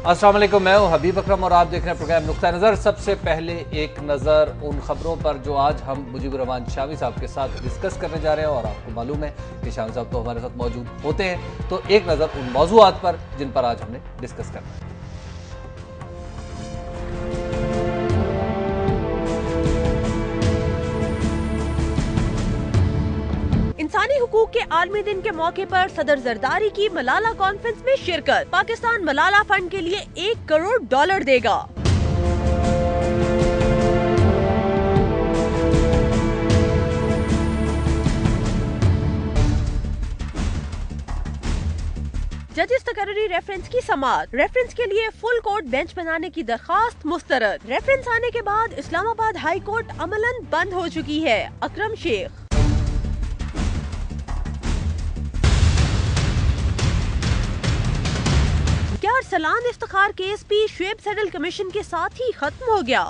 अस्सलाम वालेकुम, मैं हूं हबीब अकरम और आप देख रहे हैं प्रोग्राम नुक्ता नज़र। सबसे पहले एक नज़र उन खबरों पर जो आज हम मुजीबुर रहमान शामी साहब के साथ डिस्कस करने जा रहे हैं। और आपको मालूम है कि शामी साहब तो हमारे साथ मौजूद होते हैं, तो एक नज़र उन मौज़ूआत पर जिन पर आज हमने डिस्कस करना है। इंसानी हुकूक के आलमी दिन के मौके पर सदर जरदारी की मलाला कॉन्फ्रेंस में शिरकत। पाकिस्तान मलाला फंड के लिए $1 करोड़ देगा। जजिस तकर्री रेफरेंस की समाअत। रेफरेंस के लिए फुल कोर्ट बेंच बनाने की दरखास्त मुस्तरद। रेफरेंस आने के बाद इस्लामाबाद हाई कोर्ट अमलन बंद हो चुकी है। अकरम शेख। क्या अरसलान इफ्तिखार केस भी शुएब सेटल कमीशन के साथ ही खत्म हो गया?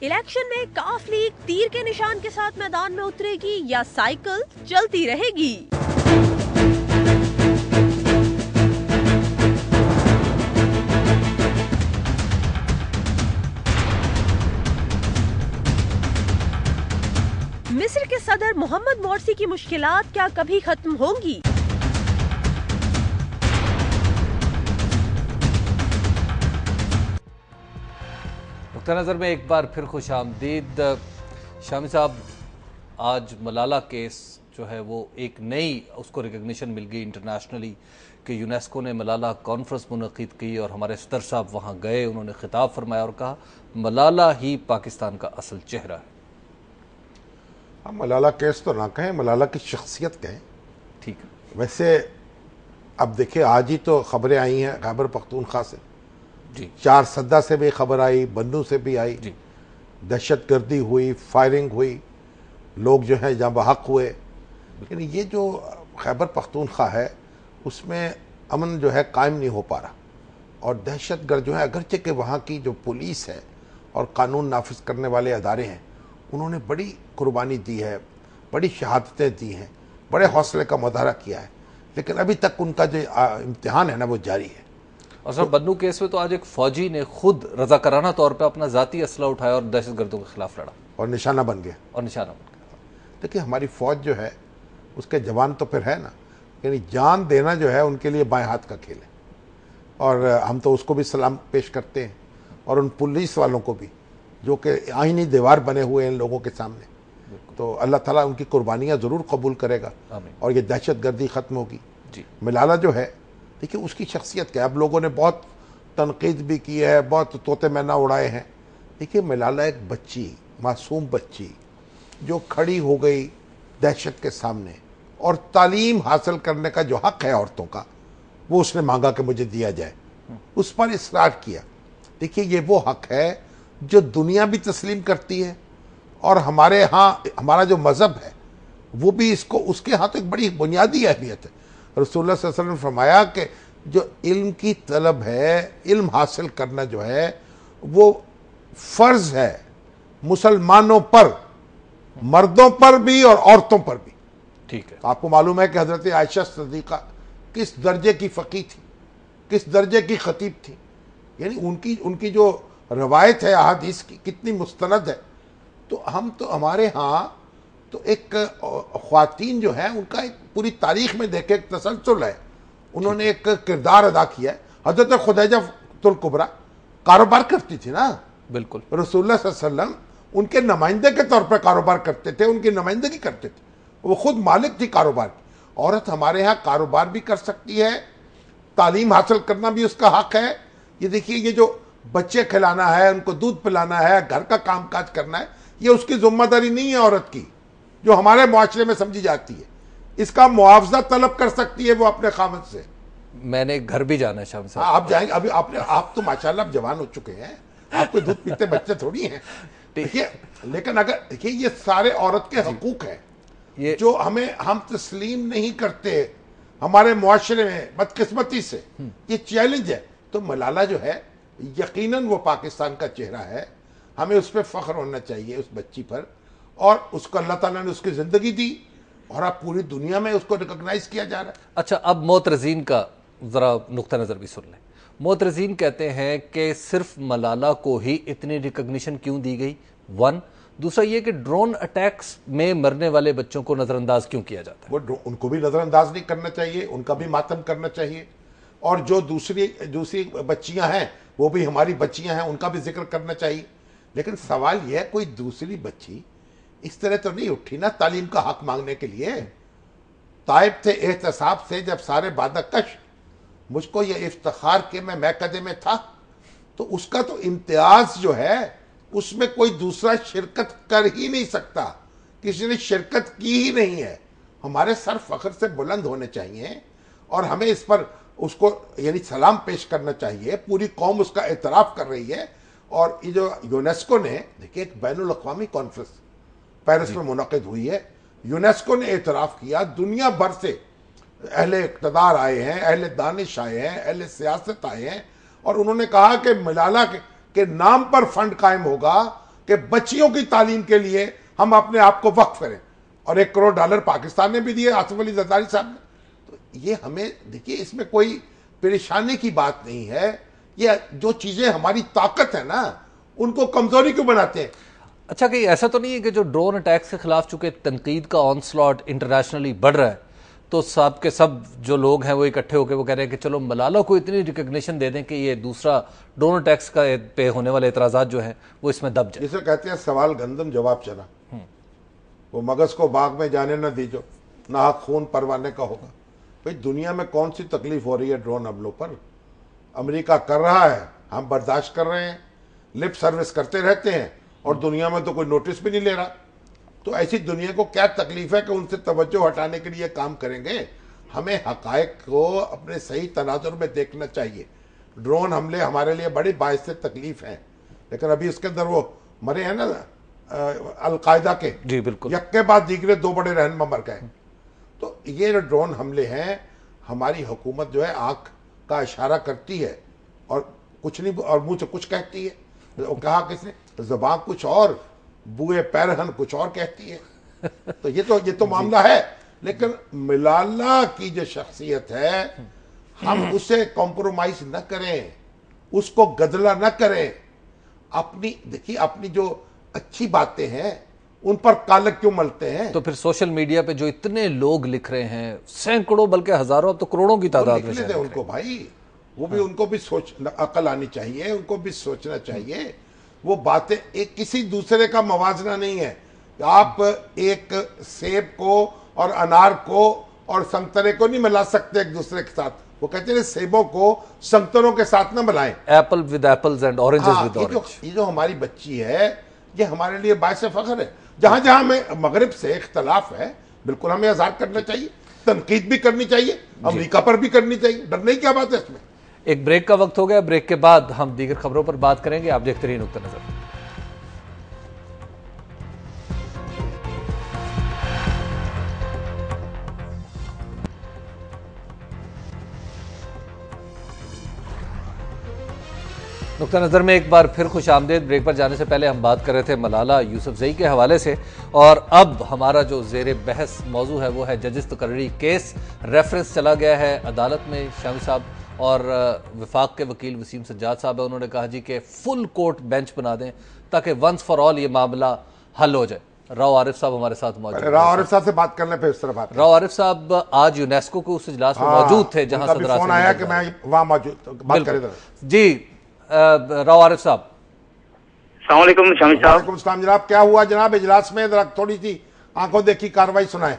इलेक्शन में काफ लीग तीर के निशान के साथ मैदान में उतरेगी या साइकिल चलती रहेगी? मिस्र के सदर मोहम्मद मोर्सी की मुश्किलात क्या कभी खत्म होंगी? नुक्ता नज़र में एक बार फिर खुश आमदीद। शामी साहब, आज मलाला केस जो है वो एक नई उसको रिकग्निशन मिल गई इंटरनेशनली कि यूनेस्को ने मलाला कॉन्फ्रेंस मुनक़िद की और हमारे सदर साहब वहाँ गए, उन्होंने खिताब फरमाया और कहा मलाला ही पाकिस्तान का असल चेहरा है। हम मलाला केस तो ना कहें, मलाला की शख्सियत कहें। ठीक है। वैसे अब देखिए, आज ही तो खबरें आई हैं खैबर पख्तूनख्वा से जी। 4 सद्दा से भी खबर आई, बन्नू से भी आई जी। दहशतगर्दी हुई, फायरिंग हुई, लोग जो है जहाँ बहक हुए। लेकिन ये जो खैबर पख्तूनख्वा है उसमें अमन जो है कायम नहीं हो पा रहा। और दहशतगर्द जो है, अगरचे के वहाँ की जो पुलिस है और कानून नाफिज करने वाले अदारे हैं, उन्होंने बड़ी कुर्बानी दी है, बड़ी शहादतें दी हैं, बड़े हौसले का मुजाहरा किया है, लेकिन अभी तक उनका जो इम्तिहान है ना वो जारी है। और सर, बन्नू केस में तो आज एक फौजी ने खुद रजाकाराना तौर पे अपना जाती असला उठाया और दहशतगर्दों के खिलाफ लड़ा और निशाना बन गया। देखिए, हमारी फौज जो है उसके जवान तो फिर है ना, यानी जान देना जो है उनके लिए बाएं हाथ का खेल है। और हम तो उसको भी सलाम पेश करते हैं, और उन पुलिस वालों को भी जो कि आईनी दीवार बने हुए हैं इन लोगों के सामने। तो अल्लाह ताला उनकी कुर्बानियाँ ज़रूर कबूल करेगा और ये दहशतगर्दी ख़त्म होगी। मलाला जो है, देखिए उसकी शख्सियत क्या है। अब लोगों ने बहुत तनकीद भी की है, बहुत तोते मैना उड़ाए हैं। देखिए, मलाला एक बच्ची, मासूम बच्ची जो खड़ी हो गई दहशत के सामने और तालीम हासिल करने का जो हक़ है औरतों का, वो उसने मांगा कि मुझे दिया जाए, उस पर इसरार किया। देखिए, ये वो हक़ है जो दुनिया भी तस्लीम करती है, और हमारे यहाँ हमारा जो मज़हब है वो भी इसको, उसके यहाँ तो एक बड़ी बुनियादी अहमियत है। रसूलुल्लाह सल्लल्लाहु अलैहि वसल्लम ने फरमाया कि जो इल्म की तलब है, इल्म हासिल करना जो है वो फ़र्ज़ है मुसलमानों पर, मर्दों पर भी और औरतों पर भी। ठीक है। आपको मालूम है कि हज़रत आयशा सिद्दीक़ा किस दर्जे की फ़क़ीह थी, किस दर्जे की ख़तीब थी। यानी उनकी जो रवायत है अहादीस की कितनी मुस्तनद है। तो हम तो हमारे यहाँ तो एक ख्वातीन जो है उनका एक पूरी तारीख में देखे एक तसलसल है। उन्होंने एक किरदार अदा किया है। हज़रत खुदैजतुल कुबरा कारोबार करती थी ना, बिल्कुल। रसूलुल्लाह सल्लल्लाहु अलैहि वसल्लम उनके नुमाइंदे के तौर पर कारोबार करते थे, उनकी नुमाइंदगी करते थे, वो खुद मालिक थी कारोबार की। औरत हमारे यहाँ कारोबार भी कर सकती है, तालीम हासिल करना भी उसका हक है। ये देखिए, ये जो बच्चे खिलाना है, उनको दूध पिलाना है, घर का कामकाज करना है, ये उसकी जिम्मेदारी नहीं है औरत की, जो हमारे मुआशरे में समझी जाती है। इसका मुआवजा तलब कर सकती है वो अपने खामद से। मैंने घर भी जाना है शाम से। आप जाएंगे अभी, आप तो माशाल्लाह जवान हो चुके हैं, आपको दूध पीते बच्चे थोड़ी हैं। देखिए, लेकिन अगर देखिए, ये सारे औरत के हकूक हैं जो हम तस्लीम नहीं करते हमारे मुआशरे में बदकिस्मती से। ये चैलेंज है। तो मलाला जो है यकीनन वो पाकिस्तान का चेहरा है, हमें उस पर फख्र होना चाहिए, उस बच्ची पर। और उसको अल्लाह ताला ने उसकी जिंदगी दी और अब पूरी दुनिया में उसको रिकॉग्नाइज किया जा रहा है। अच्छा, अब मोतरजीन का जरा नुक्ता नजर भी सुन लें। मोतरजीन कहते हैं कि सिर्फ मलाला को ही इतनी रिकॉग्निशन क्यों दी गई, वन। दूसरा ये कि ड्रोन अटैक्स में मरने वाले बच्चों को नजरअंदाज क्यों किया जाता है? वो उनको भी नजरअंदाज नहीं करना चाहिए, उनका भी मातम करना चाहिए। और जो दूसरी बच्चियां हैं वो भी हमारी बच्चियां हैं, उनका भी जिक्र करना चाहिए। लेकिन सवाल यह है, कोई दूसरी बच्ची इस तरह तो नहीं उठी ना तालीम का हक मांगने के लिए। ताइब थे एहतसाब से जब सारे बादकश, मुझको ये इफ्तिखार के मैं महकदे में था, तो उसका तो इम्तियाज जो है उसमें कोई दूसरा शिरकत कर ही नहीं सकता, किसी ने शिरकत की ही नहीं है। हमारे सर फख्र से बुलंद होने चाहिए और हमें इस पर उसको यानी सलाम पेश करना चाहिए। पूरी कौम उसका एतराफ़ कर रही है। और ये जो यूनेस्को ने, देखिए एक बैनुल अक़वामी कॉन्फ्रेंस पेरिस में मुनक़िद हुई है, यूनेस्को ने एतराफ़ किया, दुनिया भर से अहले इक़्तिदार आए हैं, अहले दानिश आए हैं, अहले सियासत आए हैं और उन्होंने कहा कि मलाला के नाम पर फंड कायम होगा कि बच्चियों की तालीम के लिए हम अपने आप को वक्फ करें। और $1 करोड़ पाकिस्तान ने भी दिए, आसिफ अली जरदारी साहब ने। तो ये हमें देखिए, इसमें कोई परेशानी की बात नहीं है। ये जो चीज़ें हमारी ताकत है ना, उनको कमज़ोरी क्यों बनाते हैं? अच्छा, कि ऐसा तो नहीं है कि जो ड्रोन अटैक्स के खिलाफ चूंकि तनकीद का ऑनस्लॉट इंटरनेशनली बढ़ रहा है, तो सब के सब जो लोग हैं वो इकट्ठे होकर वो कह रहे हैं कि चलो मलाला को इतनी रिकग्निशन दे दें कि ये दूसरा ड्रोन अटैक्स का पे होने वाले एतराज़ात जो हैं वो इसमें दब जाए। जिसे कहते हैं सवाल गंदम जवाब चना। वो मगज को बाग में जाने न दीजो, ना खून परवाने का होगा। भाई दुनिया में कौन सी तकलीफ हो रही है ड्रोन हमलों पर? अमेरिका कर रहा है, हम बर्दाश्त कर रहे हैं, लिप सर्विस करते रहते हैं और दुनिया में तो कोई नोटिस भी नहीं ले रहा। तो ऐसी दुनिया को क्या तकलीफ है कि उनसे तवज्जो हटाने के लिए काम करेंगे? हमें हकायक को अपने सही तनाजुर में देखना चाहिए। ड्रोन हमले हमारे लिए बड़ी बाइस से तकलीफ है, लेकिन अभी इसके अंदर वो मरे हैं ना अलकायदा के, जी बिल्कुल, यक के बाद दीगरे 2 बड़े रहनुमा मर गए। तो ये जो ड्रोन हमले हैं, हमारी हुकूमत जो है आंख का इशारा करती है और कुछ नहीं, और मुंह से कुछ कहती है। वो कहा किसने, ज़बान कुछ और, बुए पैरहन कुछ और कहती है। तो ये तो मामला है। लेकिन मलाला की जो शख्सियत है, हम उसे कॉम्प्रोमाइज न करें, उसको गदला न करें। अपनी देखिए, अपनी जो अच्छी बातें हैं उन पर कालक क्यों मलते हैं? तो फिर सोशल मीडिया पे जो इतने लोग लिख रहे हैं, सैकड़ों बल्कि हजारों, अब तो करोड़ों की तादाद में दे उनको भाई, वो भी उनको भी अकल आनी चाहिए, उनको भी सोचना चाहिए। वो बातें एक किसी दूसरे का मवाजना नहीं है। आप एक सेब को और अनार को और संतरे को नहीं मिला सकते एक दूसरे के साथ। वो कहते हैं सेबों को संतरों के साथ न मिलाएं, Apple with apples and oranges with orange. ये जो हमारी बच्ची है, ये हमारे लिए बाइस फख्र है। जहां जहां हमें मगरिब से इख्तलाफ है, बिल्कुल हमें आजाद करना चाहिए, तनकीद भी करनी चाहिए, अमेरिका पर भी करनी चाहिए। डरने की क्या बात है इसमें? एक ब्रेक का वक्त हो गया, ब्रेक के बाद हम दीगर खबरों पर बात करेंगे। आप देखते रहिए नुक्ता नजर। नुक्ता नज़र में एक बार फिर खुश आमदेद। ब्रेक पर जाने से पहले हम बात कर रहे थे मलाला यूसुफजई के हवाले से, और अब हमारा जो ज़ेर बहस मौजू है वो है जजिस तकर्री केस। रेफरेंस चला गया है अदालत में। शामी साहब और वफाक के वकील वसीम सज्जाद साहब है, उन्होंने कहा जी कि फुल कोर्ट बेंच बना दें ताकि वंस फॉर ऑल ये मामला हल हो जाए। राव आरिफ साहब हमारे साथ मौजूद। राव आरिफ साहब से बात करने पे इस तरह बात। राव आरिफ साहब आज यूनेस्को के उस इजलास में मौजूद थे जहां सदर फोन आया कि मैं वहां मौजूद बात करें जी। राव आरिफ साहब, अस्सलाम वालेकुम शामी साहब। वालेकुम सलाम जनाब, क्या हुआ जनाब इजलास में? जरा थोड़ी सी आंखों देखी कार्रवाई सुनाए।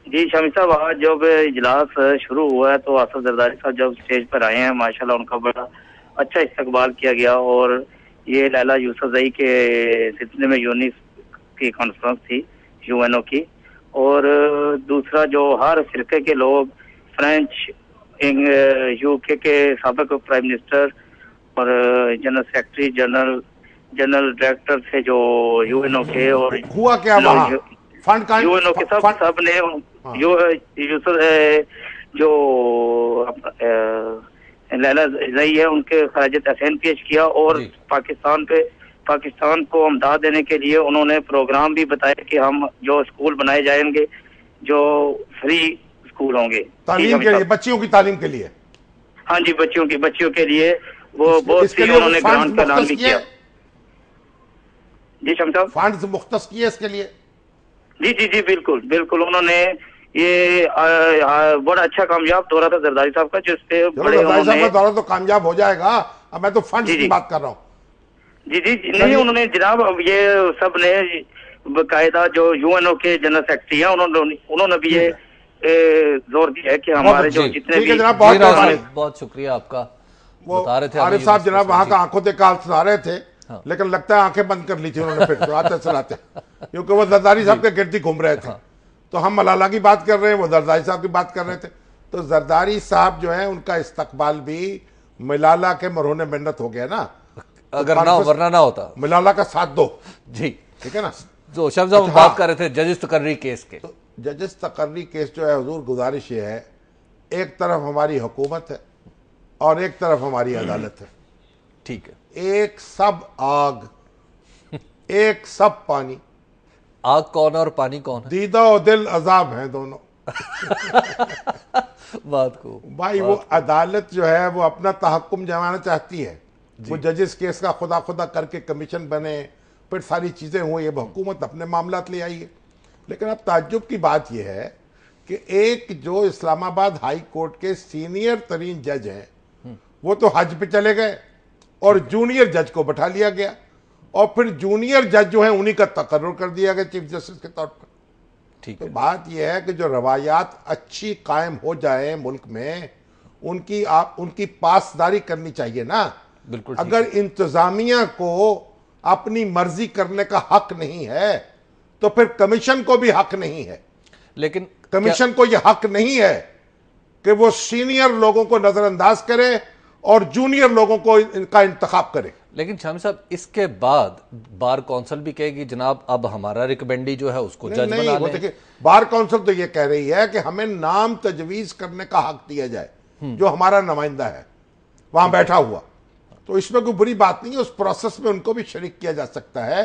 जी शामी साहब, आज जब इजलास शुरू हुआ है तो आसिफ जरदारी साहब जब स्टेज पर आए हैं, माशाल्लाह उनका बड़ा अच्छा इस्तकबाल किया गया। और ये लैला यूसुफजई के सिलसिले में यूनिस की कॉन्फ्रेंस थी यूएनओ की, और दूसरा जो हर फिरके के लोग, फ्रेंच, यूके के साबिक प्राइम मिनिस्टर और जनरल सेक्रेटरी, जनरल डायरेक्टर थे जो यूएनओ के, और हुआ क्या वहाँ? फंड का यूएनओ के सब ने जो लैला जई है उनके खराज तहसीन पेश किया और पाकिस्तान पे पाकिस्तान को अमदाद देने के लिए उन्होंने प्रोग्राम भी बताया कि हम जो स्कूल बनाए जाएंगे जो फ्री स्कूल होंगे तालीम के लिए, बच्चियों की तालीम के लिए। हाँ जी, बच्चियों के लिए वो बहुत सी उन्होंने ग्रांट का ऐलान भी किया। जी शम साहब, फंड्स मुख्तस किए इसके लिए। जी बिल्कुल उन्होंने ये बड़ा अच्छा कामयाब दौरा था जरदारी साहब का, जिसपे बड़े जरदारी साहब का दौरा तो कामयाब हो जाएगा, अब मैं तो फंड्स की बात कर रहा हूँ। जी नहीं, उन्होंने जनाब अब ये सब ने बाकायदा जो यूएनओ के जनरल सेक्रेटरी हैं उन्होंने भी ये जोर दिया है कि हमारे जो जितने भी बहुत शुक्रिया आपका। बता रहे थे आरिफ साहब जनाब वहां का आंखों से काल सुना रहे थे, लेकिन लगता है आंखें बंद कर ली थी उन्होंने फिर चलाते चलाते, क्योंकि वो जरदारी साहब के गिरदी घूम रहे थे। तो हम मलाला की बात कर रहे हैं, वो जरदारी साहब की बात कर रहे थे। तो जरदारी साहब जो है उनका इस्तकबाल भी मलाला के मरहून मिन्नत हो गया ना, अगर ना वरना ना होता। मलाला का साथ दो जी, ठीक है ना। जो शब्द हम बात कर रहे थे जजिस तकर्री केस के, तो जजिस तकर्री केस जो है हुजूर गुजारिश ये है, एक तरफ हमारी हुकूमत है और एक तरफ हमारी अदालत है। ठीक है, एक सब आग एक सब पानी। आग कौन है और पानी कौन है? दीदा और दिल अजाब हैं दोनों। बात को भाई वो अदालत जो है वो अपना तहक्कुम जमाना चाहती है, वो जजिस केस का खुदा करके कमीशन बने, फिर सारी चीजें हुई, अब हुकूमत अपने मामलात ले आई है। लेकिन अब ताज्जुब की बात यह है कि एक जो इस्लामाबाद हाई कोर्ट के सीनियर तरीन जज हैं वो तो हज पे चले गए और जूनियर जज को बैठा लिया गया, और फिर जूनियर जज जो है उन्हीं का तकर्रुर कर दिया गया चीफ जस्टिस के तौर पर। ठीक तो है, बात यह है कि जो रवायात अच्छी कायम हो जाए मुल्क में, उनकी पासदारी करनी चाहिए ना। बिल्कुल। अगर इंतजामिया को अपनी मर्जी करने का हक नहीं है तो फिर कमीशन को भी हक नहीं है। लेकिन कमीशन को यह हक नहीं है कि वो सीनियर लोगों को नजरअंदाज करे और जूनियर लोगों को इनका इंतखाब करे। लेकिन शामी साहब इसके बाद बार काउंसिल भी कहेगी जनाब अब हमारा रिकमेंडी जो है उसको जज बना लें। देखिए बार काउंसिल तो ये कह रही है कि हमें नाम तजवीज करने का हक दिया जाए, जो हमारा नुमाइंदा है वहां बैठा हुआ। तो इसमें कोई बुरी बात नहीं है, उस प्रोसेस में उनको भी शरीक किया जा सकता है।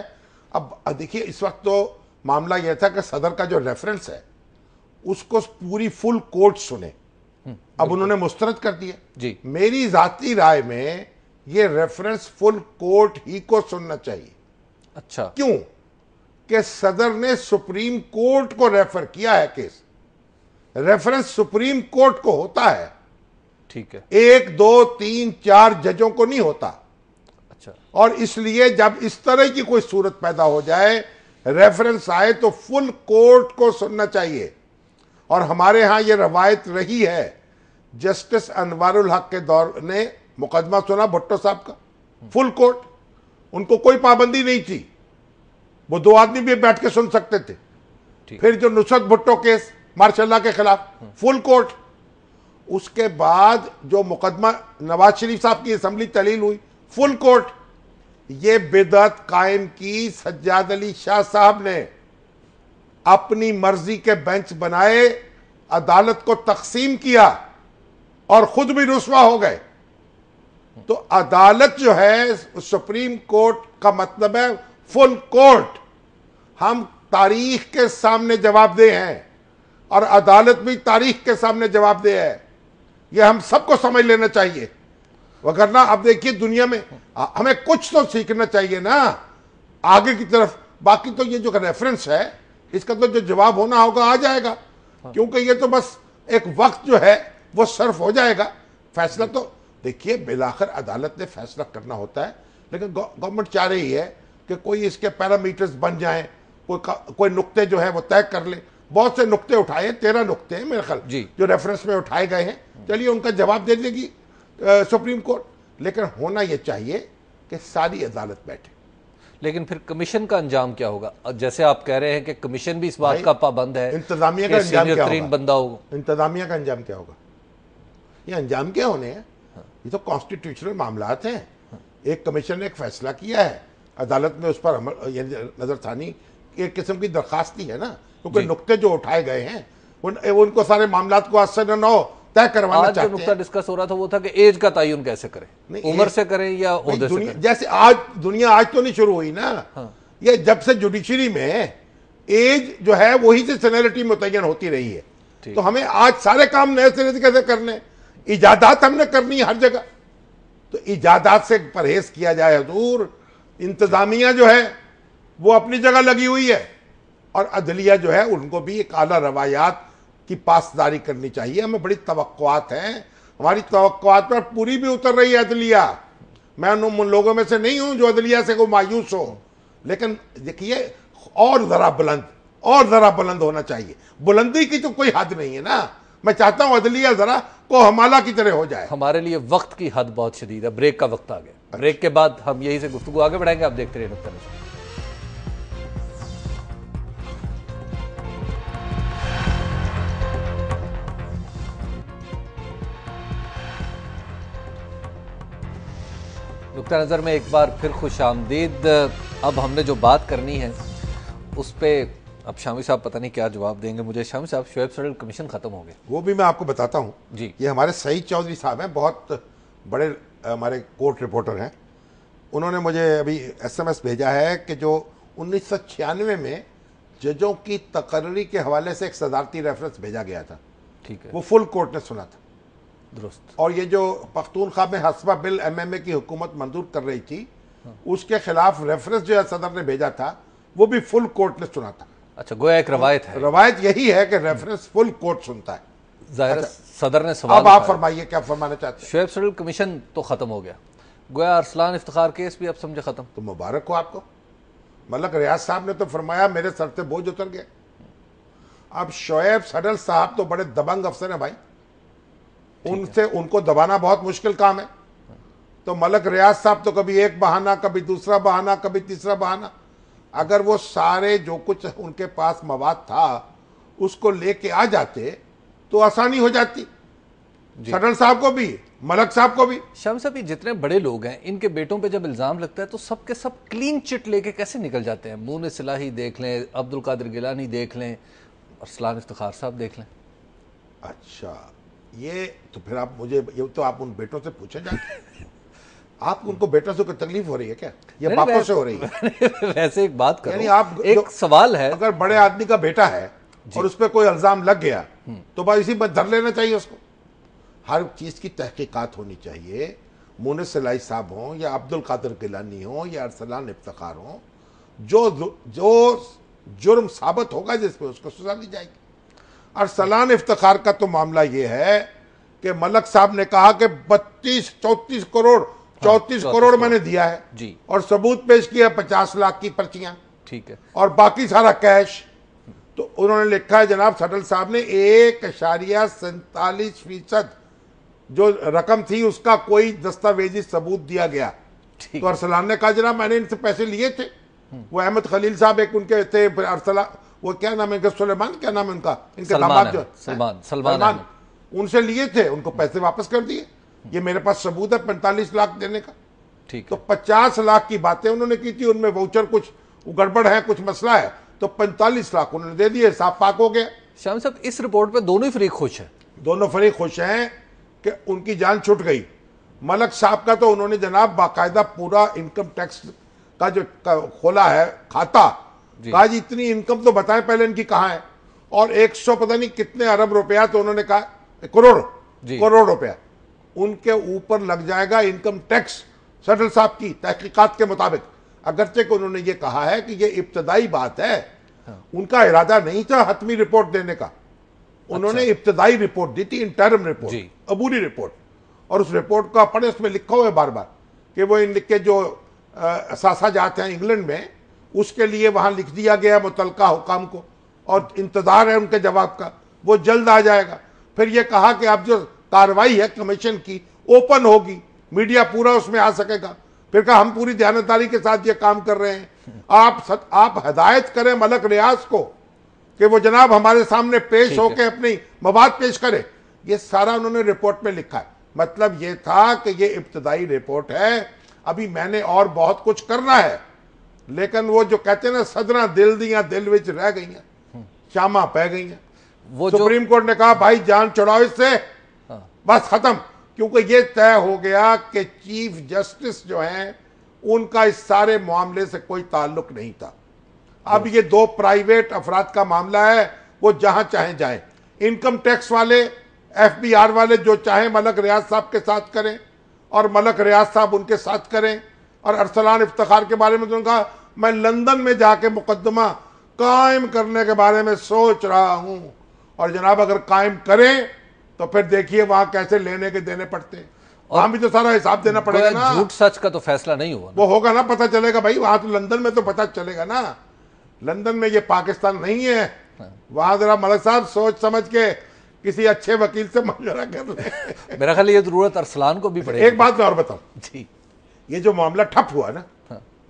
अब देखिए इस वक्त तो मामला यह था कि सदर का जो रेफरेंस है उसको पूरी फुल कोर्ट सुने, अब उन्होंने मुस्तरद कर दिया जी। मेरी जाती राय में ये रेफरेंस फुल कोर्ट ही को सुनना चाहिए। अच्छा, क्यों? कि सदर ने सुप्रीम कोर्ट को रेफर किया है केस, रेफरेंस सुप्रीम कोर्ट को होता है। ठीक है, 1 2 3 4 जजों को नहीं होता। अच्छा, और इसलिए जब इस तरह की कोई सूरत पैदा हो जाए, रेफरेंस आए तो फुल कोर्ट को सुनना चाहिए। और हमारे यहां यह रवायत रही है, जस्टिस अनवारुल हक के दौर ने मुकदमा सुना भुट्टो साहब का, फुल कोर्ट, उनको कोई पाबंदी नहीं थी, वो 2 आदमी भी बैठ के सुन सकते थे। फिर जो नुसरत भुट्टो केस मार्शल्ला के खिलाफ, फुल कोर्ट। उसके बाद जो मुकदमा नवाज शरीफ साहब की असम्बली तहलील हुई, फुल कोर्ट। ये बिदअत कायम की सज्जाद अली शाह साहब ने, अपनी मर्जी के बेंच बनाए, अदालत को तकसीम किया और खुद भी रुस्वा हो गए। तो अदालत जो है सुप्रीम कोर्ट का मतलब है फुल कोर्ट। हम तारीख के सामने जवाबदेह हैं और अदालत भी तारीख के सामने जवाबदेह है, यह हम सबको समझ लेना चाहिए। वगरना अब देखिए दुनिया में हमें कुछ तो सीखना चाहिए ना आगे की तरफ। बाकी तो ये जो रेफरेंस है इसका तो जो जवाब होना होगा आ जाएगा, क्योंकि ये तो बस एक वक्त जो है वो सर्फ हो जाएगा। फैसला तो देखिए बिलाखिर अदालत ने फैसला करना होता है, लेकिन गवर्नमेंट चाह रही है कि कोई इसके पैरामीटर्स बन जाएं, कोई नुक्ते जो है वो तय कर ले। बहुत से नुक्ते उठाए, 13 नुक्ते हैं मेरे ख्याल जो रेफरेंस में उठाए गए हैं। चलिए उनका जवाब दे देगी सुप्रीम कोर्ट, लेकिन होना यह चाहिए कि सारी अदालत बैठे। लेकिन फिर कमीशन का अंजाम क्या होगा? जैसे आप कह रहे हैं कि कमीशन भी इस बात का पाबंद है, इंतजामिया का अंजाम क्या होगा? बंदा होगा, इंतजामिया का अंजाम क्या होगा? ये अंजाम क्या होने हैं? ये तो कॉन्स्टिट्यूशनल मामलात हैं। एक कमीशन ने एक फैसला किया है, अदालत में उस पर नजरसानी एक किस्म की दरखास्त ही है ना, क्योंकि नुक्ते जो उठाए गए हैं उनको सारे मामलात को आज से न हो तय करवाना आज जो चाहते नुकता हैं। डिस्कस हो रहा था वो था कि एज का तयन कैसे करें, उम्र से करें या ओहदे से करें। जैसे आज दुनिया आज तो नहीं शुरू हुई ना, ये जब से जुडिशरी में एज जो है वही से सेनियरिटी मुतय्यन होती रही है। तो हमें आज सारे काम नए सिरे से कैसे करने, इजादात हमने करनी है हर जगह, तो इजादात से परहेज किया जाए हजूर। इंतजामिया जो है वो अपनी जगह लगी हुई है और अदलिया जो है उनको भी एक आला रवायात की पासदारी करनी चाहिए। हमें बड़ी तवक्कुआत हैं, हमारी तवक्कुआत पर पूरी भी उतर रही है अदलिया। मैं उन लोगों में से नहीं हूं जो अदलिया से को मायूस हो, लेकिन देखिए और जरा बुलंद होना चाहिए। बुलंदी की तो कोई हद नहीं है ना। मैं चाहता हूं अदलिया जरा को हमाला की तरह हो जाए। हमारे लिए वक्त की हद बहुत शदीद है, ब्रेक का वक्त आ गया। ब्रेक के बाद हम यही से गुफ्तगू आगे बढ़ाएंगे। आप देखते रहिए नुक्ता नज़र। नुक्ता नज़र में एक बार फिर खुश आमदीद। अब हमने जो बात करनी है उस पर अब शामी साहब पता नहीं क्या जवाब देंगे मुझे। शामी साहब, शोएब सडल कमीशन खत्म हो गया, वो भी मैं आपको बताता हूँ जी। ये हमारे सईद चौधरी साहब हैं, बहुत बड़े हमारे कोर्ट रिपोर्टर हैं। उन्होंने मुझे अभी SMS भेजा है कि जो 1996 में जजों की तकर्री के हवाले से एक सदारती रेफरेंस भेजा गया था, ठीक है, वो फुल कोर्ट ने सुना था। दुरुस्त। और ये जो पख्तूनख्वा में हस्बा बिल MMA की हुकूमत मंजूर कर रही थी, उसके खिलाफ रेफरेंस जो है सदर ने भेजा था, वो भी फुल कोर्ट ने सुना था। अच्छा, गोया एक रवायत है, रवायत यही है कि रेफरेंस फुल कोर्ट सुनता है। जाहिर अच्छा, सदर ने सवाल अब आप उठाया। फरमाइए क्या फरमाना चाहते हैं। शोएब सडल कमीशन तो खत्म हो गया, गोया अरसलान इफ्तिखार केस भी अब समझे खत्म। तो मुबारक हो आपको। मलक रियाज साहब ने तो फरमाया मेरे सर से बोझ उतर गया। अब शोएब सडल साहब तो बड़े दबंग अफसर हैं भाई, उनसे उनको दबाना बहुत मुश्किल काम है। तो मलक रियाज साहब तो कभी एक बहाना, कभी दूसरा बहाना, कभी तीसरा बहाना। अगर वो सारे जो कुछ उनके पास मवाद था उसको लेके आ जाते तो आसानी हो जाती, सडल साहब को भी, मलक साहब को भी। शाम साहब, ये जितने बड़े लोग हैं इनके बेटों पे जब इल्जाम लगता है तो सब के सब क्लीन चिट लेके कैसे निकल जाते हैं? मून सिलाही देख लें, अब्दुल कादिर गिलानी देख लें, अरसलान इफ्तिखार साहब देख लें। अच्छा, ये तो फिर आप मुझे ये तो आप उन बेटों से पूछे जाके आप उनको बेटों से कोई तकलीफ हो रही है क्या, या बापों से हो रही है? वैसे एक बात करो, यानी आप एक सवाल है, अगर बड़े आदमी का बेटा है और उस पर कोई इल्जाम लग गया तो बस इसी पर धर लेना चाहिए उसको। हर चीज की तहकीकात होनी चाहिए। मुन सिलाई साहब हों या अब्दुल कादिर गिलानी हो या अरसलान इफ्तिखार हो, जो जुर्म साबित होगा जिसपे उसको सजा दी जाएगी। अरसलान इफ्तिखार का तो मामला ये है कि मलक साहब ने कहा कि 34 करोड़ मैंने दिया है जी, और सबूत पेश किया 50 लाख की पर्चियां, ठीक है, और बाकी सारा कैश। तो उन्होंने लिखा है जनाब सडल साहब ने 1.47% जो रकम थी उसका कोई दस्तावेजी सबूत दिया गया। तो अरसलान ने कहा जनाब मैंने इनसे पैसे लिए थे। वो अहमद खलील साहब एक उनके थे, अरसलान वो क्या नाम है इनका, सुलेमान क्या नाम है उनका, इनके दामाद जो सलमान, उनसे लिए थे, उनको पैसे वापस कर दिए। ये मेरे पास सबूत है 45 लाख देने का। ठीक तो 50 लाख की बातें उन्होंने की थी, उनमें वाउचर कुछ गड़बड़ है, कुछ मसला है, तो 45 लाख उन्होंने दे दिए, साफ पाक हो गया। शाम साहब, इस रिपोर्ट पे दोनों ही फरीक खुश हैं, दोनों फरीक खुश हैं कि उनकी जान छूट गई। मलक साहब का तो उन्होंने जनाब बाकायदा पूरा इनकम टैक्स का जो खोला है खाता, कहा जी इतनी इनकम तो बताएं पहले इनकी कहां है, और 100 पता नहीं कितने अरब रुपया, तो उन्होंने कहा करोड़ रुपया उनके ऊपर लग जाएगा इनकम टैक्स सडल साहब की तहकीकात के मुताबिक। अगरचे को उन्होंने ये कहा है कि ये इब्तदाई बात है, उनका इरादा नहीं था हतमी रिपोर्ट देने का। उन्होंने इब्तदाई रिपोर्ट दी थी, इंटरम रिपोर्ट, अबूरी रिपोर्ट, और उस रिपोर्ट का पढ़े, उसमें लिखा हुआ है बार बार कि वो इनके जो असासा जाते हैं इंग्लैंड में, उसके लिए वहां लिख दिया गया मुतलका हुकाम को, और इंतजार है उनके जवाब का, वो जल्द आ जाएगा। फिर ये कहा कि अब जो कार्रवाई है कमीशन की ओपन होगी, मीडिया पूरा उसमें आ सकेगा। फिर कहा हम पूरी ध्यानदारी के साथ ये काम कर रहे हैं, आप हदायत करें मलक रियाज को कि वो जनाब हमारे सामने पेश होकर अपनी मवाद पेश करे। ये सारा उन्होंने रिपोर्ट में लिखा है। मतलब ये था कि ये इब्तदाई रिपोर्ट है, अभी मैंने और बहुत कुछ करना है, लेकिन वो जो कहते हैं ना सदरा दिल दियां दिल विच रह गई, शामा पै गई। वो सुप्रीम कोर्ट ने कहा भाई जान छुड़ाओ इससे, बस खत्म, क्योंकि ये तय हो गया कि चीफ जस्टिस जो हैं उनका इस सारे मामले से कोई ताल्लुक नहीं था। अब ये दो प्राइवेट अफराद का मामला है, वो जहां चाहे जाएं। इनकम टैक्स वाले, FBI वाले जो चाहे मलक रियाज साहब के साथ करें और मलक रियाज साहब उनके साथ करें। और अरसलान इफ्तिखार के बारे में तो उन्होंने कहा मैं लंदन में जाके मुकदमा कायम करने के बारे में सोच रहा हूं। और जनाब अगर कायम करें तो फिर देखिए वहां कैसे लेने के देने पड़ते हैं, वहां भी तो सारा हिसाब देना पड़ेगा ना। झूठ सच का तो फैसला नहीं हुआ वो होगा ना, पता चलेगा भाई, वहां तो लंदन में तो पता चलेगा ना। लंदन में ये पाकिस्तान नहीं है। वहां जरा मलक साहब सोच समझ के किसी अच्छे वकील से मशवरा कर ले। मेरा ख्याल ये जरूरत अरसलान को भी पड़ेगी। एक बात मैं और बताऊं जी, ये जो मामला ठप हुआ ना,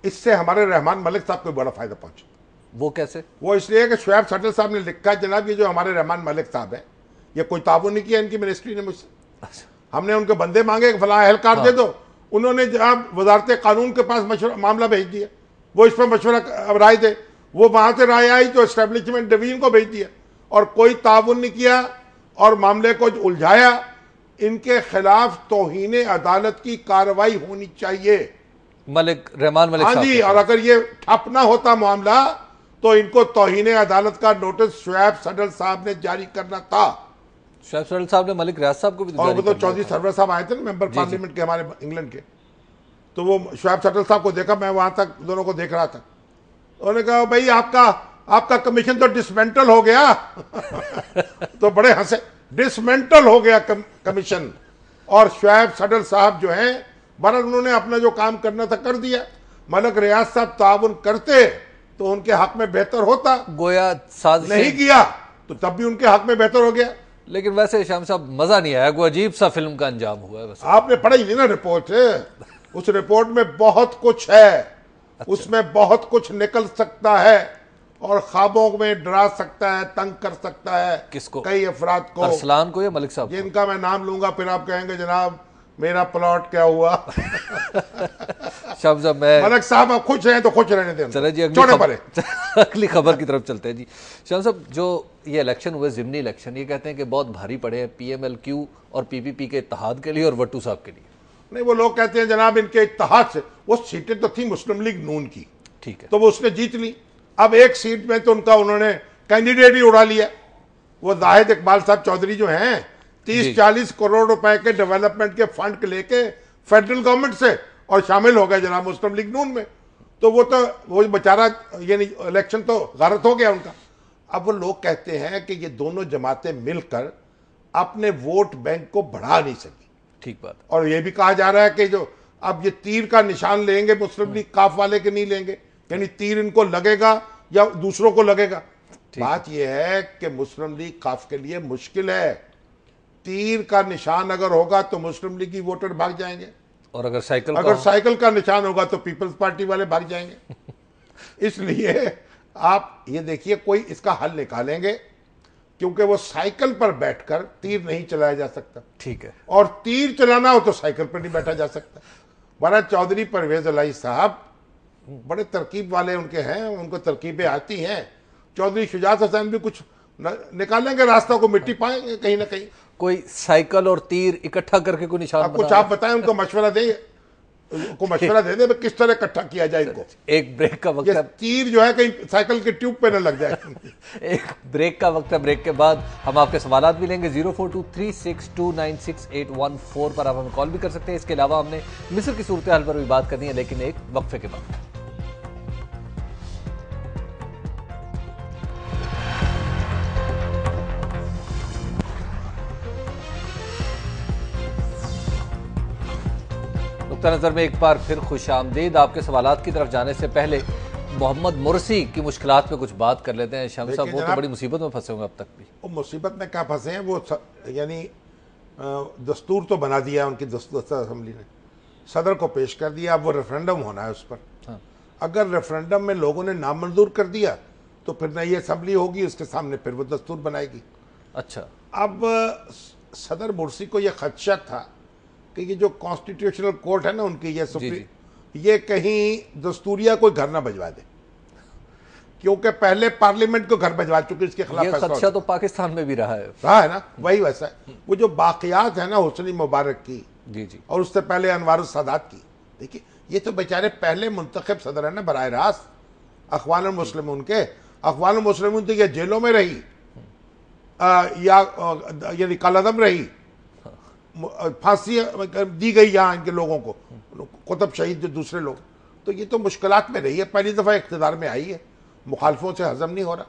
इससे हमारे रहमान मलिक साहब को बड़ा फायदा पहुंचा। वो कैसे? वो इसलिए कि शुएब सटल साहब ने लिखा जनाब ये जो हमारे रहमान मलिक साहब है, ये कोई ताबू नहीं किया इनकी मिनिस्ट्री ने मुझसे। हमने उनके बंदे मांगे फलां एहलकार दे दो, उन्होंने जनाब वजारत कानून के पास मामला भेज दिया, वो इस पर मशवरा राय दे। वो वहां से राय आई तो एस्टेब्लिशमेंट डिवीजन को भेज दिया और कोई ताउन नहीं किया और मामले को उलझाया। इनके खिलाफ तौहीन अदालत की कार्रवाई होनी चाहिए। रहमान मलिक हाँ साहब जी, और अगर ये ठप ना होता मामला तो इनको तौहीन अदालत का नोटिस शुएब सडल साहब ने जारी करना था। शुएब सडल साहब ने मलिक रियाज साहब को भी और वो तो चौधरी सरवर साहब आए थे ना, मेंबर पार्लियामेंट के हमारे इंग्लैंड के, तो वो शुएब सडल साहब को देखा, मैं वहां तक दोनों को देख रहा था। उन्होंने कहा भाई आपका कमीशन तो डिसमेंटल हो गया। तो बड़े हंसे, डिसमेंटल हो गया कमीशन। और शुएब सडल साहब जो हैं बहरहाल उन्होंने अपना जो काम करना था कर दिया। मलक रियाज साहब ताउन करते तो उनके हक में बेहतर होता, गोया साजिश नहीं किया तो तब भी उनके हक में बेहतर हो गया। लेकिन वैसे शाम साहब मजा नहीं आया, कोई अजीब सा फिल्म का अंजाम हुआ है। वैसे आपने पढ़ी नहीं ना रिपोर्ट? उस रिपोर्ट में बहुत कुछ है। अच्छा। उसमें बहुत कुछ निकल सकता है और ख्वाबों में डरा सकता है, तंग कर सकता है। किसको? कई अफराद को। अरसलान को या मलिक साहब? जिनका मैं नाम लूंगा फिर आप कहेंगे जनाब मेरा प्लॉट क्या हुआ। शाम साहब मैं मलिक साहब आप खुश हैं तो खुश रहने दें। चले जी अगली खबर की तरफ चलते हैं जी। शाम साहब जो ये इलेक्शन हुए जिमनी इलेक्शन, ये कहते हैं कि बहुत भारी पड़े हैं PMLQ और PPP के इत्तेहाद के लिए और वट्टू साहब के लिए। नहीं, वो लोग कहते हैं जनाब इनके इत्तेहाद से, वो सीटें तो थी मुस्लिम लीग नून की, ठीक है, तो वो उसने जीत ली। अब एक सीट में तो उन्होंने कैंडिडेट ही उड़ा लिया। वो जाहिद इकबाल साहब चौधरी जो हैं 30-40 करोड़ रुपए के डेवलपमेंट के फंड लेके फेडरल गवर्नमेंट से और शामिल हो गए जनाब मुस्लिम लीग नून में। तो वो बेचारा यानी इलेक्शन तो गलत हो गया उनका। अब वो लोग कहते हैं कि ये दोनों जमातें मिलकर अपने वोट बैंक को बढ़ा नहीं सकी। ठीक बात। और ये भी कहा जा रहा है कि जो अब ये तीर का निशान लेंगे मुस्लिम लीग काफ वाले के नहीं लेंगे, यानी तीर इनको लगेगा या दूसरों को लगेगा। बात यह है कि मुस्लिम लीग काफ के लिए मुश्किल है। तीर का निशान अगर होगा तो मुस्लिम लीग की वोटर भाग जाएंगे, और अगर साइकिल का निशान होगा तो पीपल्स पार्टी वाले भाग जाएंगे। इसलिए आप ये देखिए कोई इसका हल निकालेंगे, क्योंकि वो साइकिल पर बैठकर तीर नहीं चलाया जा सकता। ठीक है, और तीर चलाना हो तो साइकिल पर नहीं बैठा जा सकता। बड़ा चौधरी परवेज अलाई साहब बड़े तरकीब वाले उनके हैं, उनको तरकीबें आती हैं। चौधरी शुजात हुसैन भी कुछ निकालेंगे रास्ता, को मिट्टी पाएंगे कहीं ना कहीं। कोई साइकिल और तीर इकट्ठा करके कोई निशान कुछ आप बताएं, उनको मशवरा दें, उनको मशवरा दे दे किस तरह इकट्ठा किया जाए इनको। एक ब्रेक का वक्त है, तीर जो है कहीं साइकिल के ट्यूब पे न लग जाए। एक ब्रेक का वक्त है, ब्रेक के बाद हम आपके सवालात भी लेंगे। 042362968114 पर आप हमें कॉल भी कर सकते हैं। इसके अलावा हमने मिस्र की सूरत हाल पर भी बात करनी है, लेकिन एक वक्फे के बाद। नुक्ता नज़र में एक बार फिर खुश आमदीद। आपके सवालात की तरफ जाने से पहले मोहम्मद मुर्सी की मुश्किलात पे कुछ बात कर लेते हैं। शाम साहब वो तो बड़ी मुसीबत में फंसे हुए अब तक भी। वो मुसीबत में क्या फंसे हैं, वो यानी दस्तूर तो बना दिया उनकी असेंबली ने, सदर को पेश कर दिया। अब वो रेफरेंडम होना है उस पर। हाँ। अगर रेफरेंडम में लोगों ने नामंजूर कर दिया तो फिर नई असेंबली होगी, उसके सामने फिर वो दस्तूर बनाएगी। अच्छा, अब सदर मुर्सी को यह खदशा था कि ये जो कॉन्स्टिट्यूशनल कोर्ट है ना उनकी, ये सुप्रीम, ये कहीं दस्तूरिया कोई घर ना बजवा दे। क्योंकि पहले पार्लियामेंट को घर भिजवा चुके, इसके खिलाफ ये फैसला खदशा तो पाकिस्तान में भी रहा है ना, वही वैसा है। वो जो बाकियात है ना हुस्नी मुबारक की, जी जी, और उससे पहले अनवार सादात की, देखिए ये तो बेचारे पहले मुंतखब सदर है ना बराह रास्त अखवान मुस्लिम के। अखवान मुस्लिम तो ये जेलों में रही यानी कालादम रही, फांसी दी गई यहाँ इनके लोगों को, कुतुब शहीद जो दूसरे लोग, तो ये तो मुश्किलात में रही है, पहली दफ़ा इख्तिदार में आई है, मुखालफों से हजम नहीं हो रहा।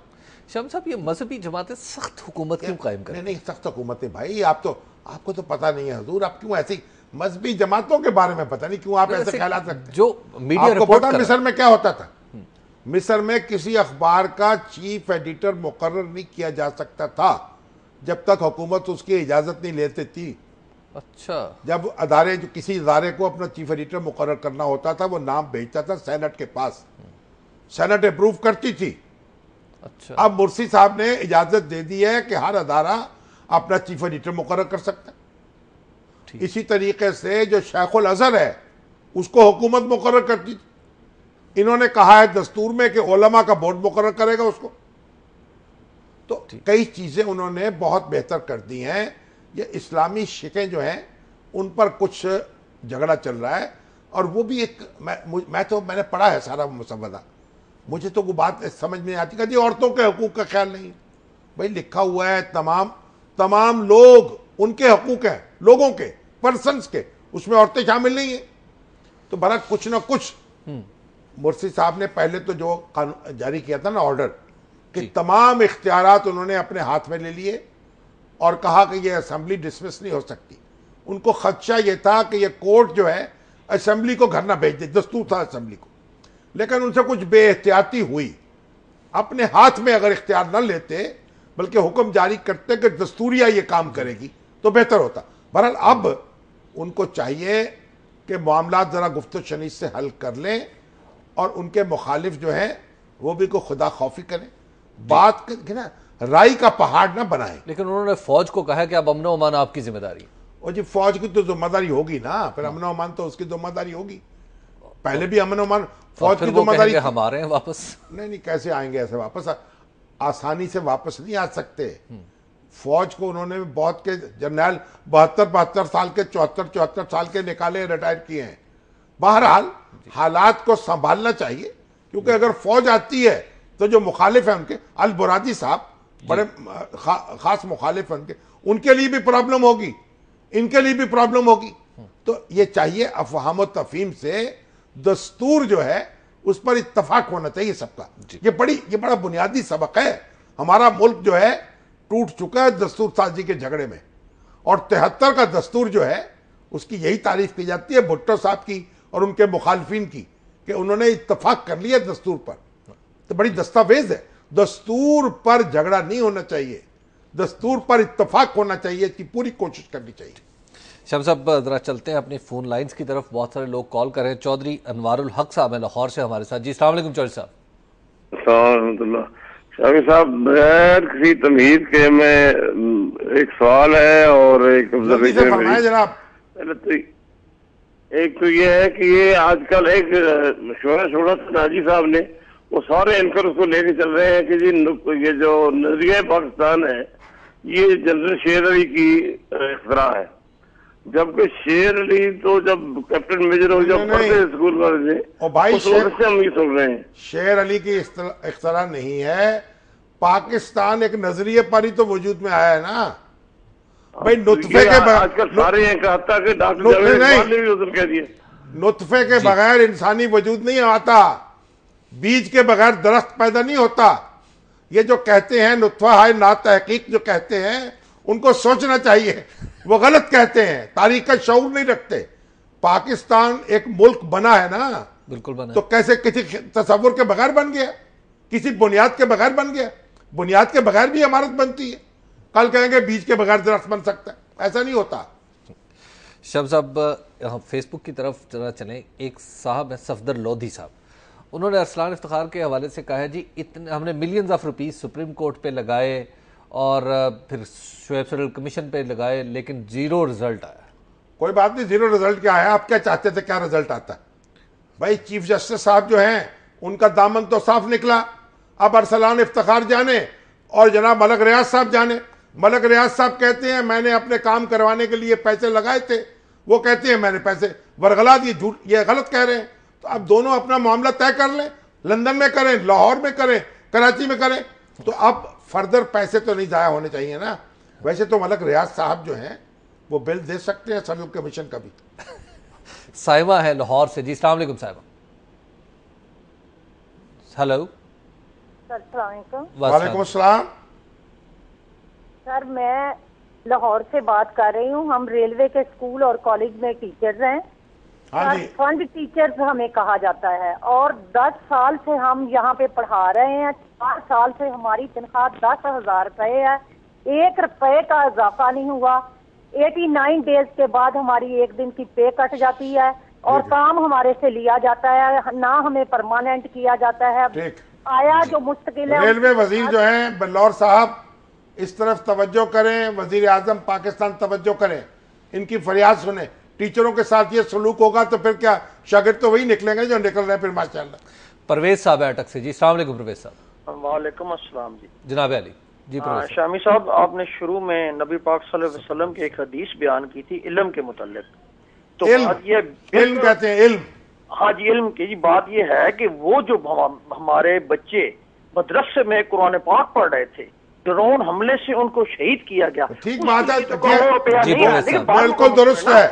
शाम साहब ये मजहबी जमातें सख्त हुकूमत क्यों कायम करें? नहीं सख्त हुकूमतें भाई, आपको तो पता नहीं है हजूर, आप क्यों ऐसी मजहबी जमातों के बारे में पता नहीं क्यों आप ऐसे ख्यालात रखते। जो मीडिया आपको रिपोर्ट पता मिस्र में क्या होता था? मिस्र में किसी अखबार का चीफ एडिटर मुकर्रर नहीं किया जा सकता था जब तक हुकूमत उसकी इजाजत नहीं लेती थी। अच्छा, जब अदारे जो किसी इदारे को अपना चीफ एडिटर मुकर्रर करना होता था, वो नाम भेजता था सेनेट के पास, सेनेट अप्रूव करती थी। अच्छा, अब मुर्सी साहब ने इजाजत दे दी है कि हर अदारा अपना चीफ एडिटर मुकर्रर कर सकता है। इसी तरीके से जो शेखुल अजहर है उसको हुकूमत मुकर्रर करती थी, इन्होंने कहा है दस्तूर में कि उलमा का बोर्ड मुकर्रर करेगा उसको। तो कई चीजें उन्होंने बहुत बेहतर कर दी हैं। ये इस्लामी शिकें जो हैं उन पर कुछ झगड़ा चल रहा है, और वो भी एक मैंने पढ़ा है सारा मुसव्वदा, मुझे तो वो बात समझ में नहीं आती। कभी औरतों के हकूक का ख्याल नहीं भाई, लिखा हुआ है तमाम लोग उनके हकूक हैं, लोगों के, पर्सन्स के, उसमें औरतें शामिल नहीं है। तो बड़ा कुछ ना कुछ मुर्सी साहब ने पहले तो जो कानून जारी किया था ना ऑर्डर, कि तमाम इख्तियारात उन्होंने अपने हाथ में ले लिए और कहा कि ये असेंबली डिसमिस नहीं हो सकती। उनको खदशा ये था कि ये कोर्ट जो है असेंबली को घर ना भेज दे, दस्तूर था असेंबली को, लेकिन उनसे कुछ बेएहतियाती हुई। अपने हाथ में अगर इख्तियार न लेते बल्कि हुक्म जारी करते कि दस्तूरिया ये काम करेगी तो बेहतर होता। बहरहाल अब उनको चाहिए कि मामला जरा गुफ्तो शनीस से हल कर लें और उनके मुखालिफ जो हैं वो भी को खुदा खौफी करें, बात करके ना राई का पहाड़ ना बनाए। लेकिन उन्होंने फौज को कहा कि अब अमन अमान आपकी जिम्मेदारी। और जी फौज की तो जिम्मेदारी होगी ना, फिर अमन अमान तो उसकी जिम्मेदारी होगी। पहले भी अमन अमान फौज की जिम्मेदारी हमारे हैं वापस। नहीं, कैसे आएंगे ऐसे वापस? आसानी से वापस नहीं आ सकते। फौज को उन्होंने बहुत के जर्नल 72 साल के 74 साल के निकाले, रिटायर किए हैं। बहरहाल हालात को संभालना चाहिए, क्योंकि अगर फौज आती है तो जो मुखालिफ है उनके, अल बुरादी साहब बड़े खास मुखालिफ हैं उनके लिए भी प्रॉब्लम होगी, इनके लिए भी प्रॉब्लम होगी। तो ये चाहिए अफहाम और तफहीम से दस्तूर जो है उस पर इत्तफाक होना चाहिए सबका। ये बड़ा बुनियादी सबक है। हमारा मुल्क जो है टूट चुका है दस्तूर साजी के झगड़े में, और 73 का दस्तूर जो है उसकी यही तारीफ की जाती है भुट्टो साहब की और उनके मुखालफिन की, कि उन्होंने इत्तफाक कर लिया दस्तूर पर। तो बड़ी दस्तावेज है, दस्तूर पर झगड़ा नहीं होना चाहिए, दस्तूर पर इत्तफाक होना चाहिए, इसकी पूरी कोशिश करनी चाहिए। शम साहब जरा चलते हैं अपनी फोन लाइंस की तरफ, बहुत सारे लोग कॉल कर रहे हैं। चौधरी अनवारुल हक साहब हैं लाहौर से हमारे साथ। जी अस्सलाम वालेकुम चौधरी साहब। शामी साहब, बगैर किसी तमहीद के मैं एक सवाल है और एक जनाब। पहले तो एक तो ये है कि ये आजकल एक मशवरा छोड़ा था नाजी साहब ने, वो सारे एंकर उसको लेके चल रहे हैं कि जी ये जो नजरिया पाकिस्तान है ये जनरल शेर अली की इख्तरा है, जबकि शेर अली तो जब कैप्टन मेजर हो जब पढ़ते स्कूल वाले और भाई से हम ये सुन रहे हैं शेर अली की इख्तरा नहीं है, पाकिस्तान एक नजरिए पर ही तो वजूद में आया है ना भाई। नुत्फे के आजकल सारे हैं कहता कि डॉक्टर ने भी उधर कह दिया नुत्फे के बगैर इंसानी वजूद नहीं आता, बीज के बगैर दरख्त पैदा नहीं होता। ये जो कहते हैं नुत्फा है ना तहकीक जो कहते हैं उनको सोचना चाहिए, वो गलत कहते हैं, तारीख का शऊर नहीं रखते। पाकिस्तान एक मुल्क बना है ना, बिल्कुल बना, तो कैसे किसी तसव्वुर के बगैर बन गया, किसी बुनियाद के बगैर बन गया? बुनियाद के बगैर भी इमारत बनती है, कल कहेंगे बीज के बगैर दरख्त बन सकता है, ऐसा नहीं होता। शब साहब फेसबुक की तरफ जरा चलें, एक साहब है सफदर लोधी साहब, उन्होंने अरसलान इफ्तिखार के हवाले से कहा है जी इतने हमने millions of rupees supreme court पे लगाए और फिर शोएब सदर कमीशन पे लगाए, लेकिन जीरो रिजल्ट आया। कोई बात नहीं, जीरो रिजल्ट क्या है? आप क्या चाहते थे, क्या रिजल्ट आता है? भाई चीफ जस्टिस साहब जो हैं उनका दामन तो साफ निकला, अब अरसलान इफ्तिखार जाने और जनाब मलक रियाज साहब जाने। मलक रियाज साहब कहते हैं मैंने अपने काम करवाने के लिए पैसे लगाए थे, वो कहते हैं मैंने पैसे वरगला दिए, झूठ, ये गलत कह रहे हैं। तो अब दोनों अपना मामला तय कर लें, लंदन में करें, लाहौर में करें, कराची में करें। तो अब फर्दर पैसे तो नहीं जाया होने चाहिए ना। वैसे तो मलक रियाज साहब जो हैं वो बिल दे सकते हैं सेंट्रल कमीशन का भी। साइमा है लाहौर से जी, अस्सलाम वालेकुम साहिबा। हेलो, वालेकुम अस्सलाम। सर मैं लाहौर से बात कर रही हूँ। हम रेलवे के स्कूल और कॉलेज में टीचर्स हैं। हाँ जी। फंड टीचर्स हमें कहा जाता है और 10 साल से हम यहाँ पे पढ़ा रहे हैं। 4 साल से हमारी तनख्वाह 10,000 रुपए है, 1 रुपए का इजाफा नहीं हुआ। 89 डेज के बाद हमारी 1 दिन की पे कट जाती है और काम हमारे से लिया जाता है, ना हमें परमानेंट किया जाता है। आया जो मुश्किल है। रेलवे वजीर जो हैं बल्लौर साहब इस तरफ तवज्जो करें, वजीर आजम पाकिस्तान तवज्जो करें, इनकी फरियाद सुने। टीचरों के साथ ये सलूक होगा तो फिर क्या शागिर्द तो वही निकलेंगे जो निकल रहे हैं फिर माशाल्लाह। परवेज साहब है अटक से जी, अस्सलाम वालेकुम परवेज साहब। वालेकुम अस्सलाम जी। जनाब अली जी। परवेज शामी साहब, आपने शुरू में नबी पाक सल्लल्लाहु अलैहि वसल्लम की एक हदीस बयान की थी इल्म के मुताल्लिक। तो बात ये इल्म कहते हैं, इल्म। हाँ जी, इल्म की जी। बात ये है कि वो जो हमारे बच्चे मदरसे में कुरान पाक पढ़ रहे थे, ड्रोन हमले से उनको शहीद किया गया। ठीक बात है, बिल्कुल बिल्कुल दुरुस्त है।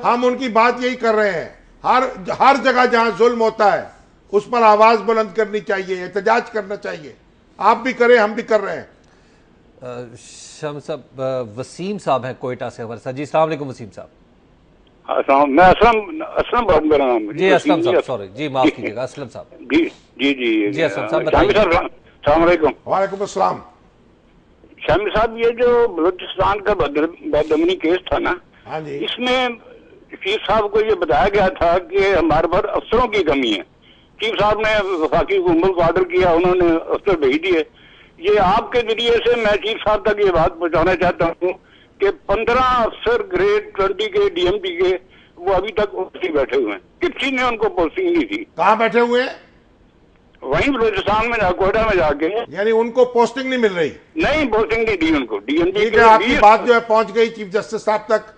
हम उनकी बात यही कर रहे हैं। हर जगह जहां जुल्म होता है उस पर आवाज बुलंद करनी चाहिए, एहतजाज करना चाहिए। आप भी करें, हम भी कर रहे हैं। शाम साहब, वसीम साहब हैं कोयटा से हमारे साथ जी, अस्सलाम वालेकुम वसीम साहब। मैं असलम बात कर रहा हूँ जी। असलम साहब, सॉरी जी, माफ कीजिएगा, असलम साहब। जी जी जी जी असलम साहब बताइए। वालेकुम अस्सलाम। शामिर साहब, ये जो बलूचिस्तान का बदअमनी केस था ना, हाँ जी, इसमें चीफ साहब को ये बताया गया था कि हमारे पास अफसरों की कमी है। चीफ साहब ने वफाकी हुकूमत को ऑर्डर किया, उन्होंने अफसर भेज दिए। ये आपके जरिए से मैं चीफ साहब तक ये बात पहुंचाना चाहता हूँ कि 15 अफसर ग्रेड 20 के DMT के वो अभी तक उसी बैठे हुए हैं। किसी ने उनको पोस्टिंग नहीं थी। कहाँ बैठे हुए हैं? वहीं बलूचिस्तान में कोयटा में जाके। यानी उनको पोस्टिंग नहीं मिल रही? नहीं, पोस्टिंग नहीं दी उनको। ठीक है, आपकी बात जो है पहुंच गई चीफ जस्टिस साहब तक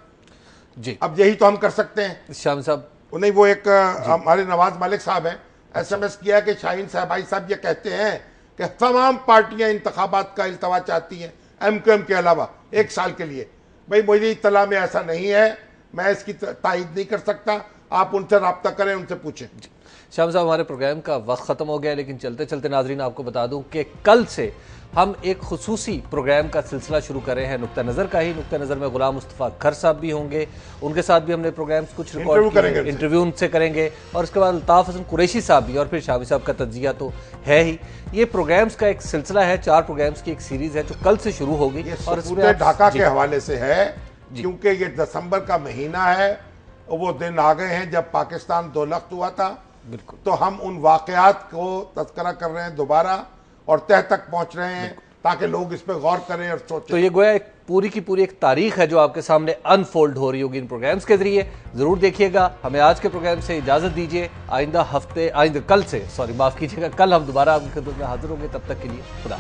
जी। अब यही तो हम कर सकते हैं। शाम साहब नहीं, वो एक हमारे नवाज मलिक साहब हैं, SMS किया कि शाहीन साहबाई साहब ये कहते हैं कि तमाम पार्टियां इंतखाबात का इल्तवा चाहती हैं MQM के अलावा 1 साल के लिए। भाई मुझे इत्तला में ऐसा नहीं है, मैं इसकी तायीद नहीं कर सकता। आप उनसे रब्ता करें, उनसे पूछें। शाम साहब, हमारे प्रोग्राम का वक्त ख़त्म हो गया, लेकिन चलते चलते नाजरीन आपको बता दूं कि कल से हम एक खुसूसी प्रोग्राम का सिलसिला शुरू कर रहे हैं नुक्ता नज़र का ही। नुक्ता नज़र में गुलाम मुस्तफ़ा खर साहब भी होंगे, उनके साथ भी हमने प्रोग्राम्स कुछ रिकॉर्ड करेंगे, इंटरव्यू उनसे करेंगे, और उसके बाद अल्ताफ़ हसन कुरैशी साहब भी, और फिर शामी साहब का तज्जिया तो है ही। ये प्रोग्राम्स का एक सिलसिला है, 4 प्रोग्राम्स की एक सीरीज़ है जो कल से शुरू होगी और इसमें ढाका के हवाले से है, क्योंकि ये दिसंबर का महीना है। वो दिन आ गए हैं जब पाकिस्तान 2 लख्त हुआ था। बिल्कुल, तो हम उन वाकयात को तज़किरा कर रहे हैं दोबारा और तह तक पहुंच रहे हैं ताकि लोग इस पर गौर करें और सोचें। तो ये गोया एक पूरी की पूरी एक तारीख है जो आपके सामने अनफोल्ड हो रही होगी इन प्रोग्राम्स के जरिए। जरूर देखिएगा। हमें आज के प्रोग्राम से इजाजत दीजिए। कल से माफ कीजिएगा, कल हम दोबारा आपकी खिदमत में हाजिर होंगे। तब तक के लिए खुदा।